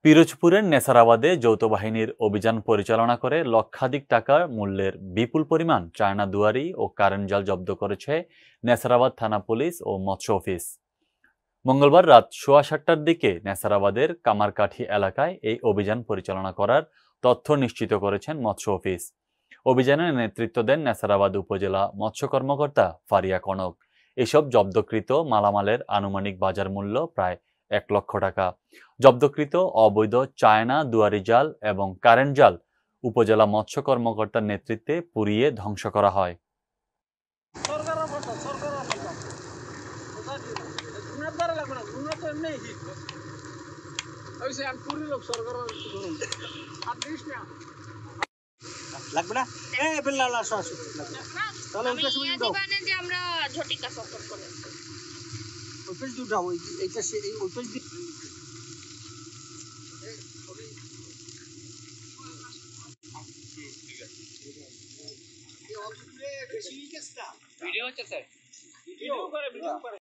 পিরোজপুরের নেসারাবাদে যৌথ বাহিনীর অভিযান পরিচালনা করে লক্ষাধিক টাকা মূল্যের বিপুল পরিমাণ চায়না দুয়ারি ও কারেন্ট জাল জব্দ করেছে নেসারাবাদ থানা পুলিশ ও মৎস্য অফিস। মঙ্গলবার রাত 7:15টার দিকে নেসারাবাদের কামারকাঠি এলাকায় এই অভিযান পরিচালনা করার তথ্য নিশ্চিত করেছেন মৎস্য অফিস। অভিযানের নেতৃত্ব দেন নেসারাবাদ উপজেলা মৎস্য কর্মকর্তা ফারিয়া কনক। এসব জব্দকৃত মালামালের আনুমানিক বাজার মূল্য প্রায় 1 লক্ষ টাকা। জব্দকৃত অবৈধ চায়না দুয়ারি জাল এবং কারেন্ট জাল উপজেলা মৎস্য কর্মকর্তার নেতৃত্বে পুড়িয়ে ধ্বংস করা হয়। লাগবে না তাহলে আমরা ঝটিকা সফর করে ওই পেজ দুটো ওই এইটা ওই পেজ ভিডিও হচ্ছে স্যার ভিডিও করে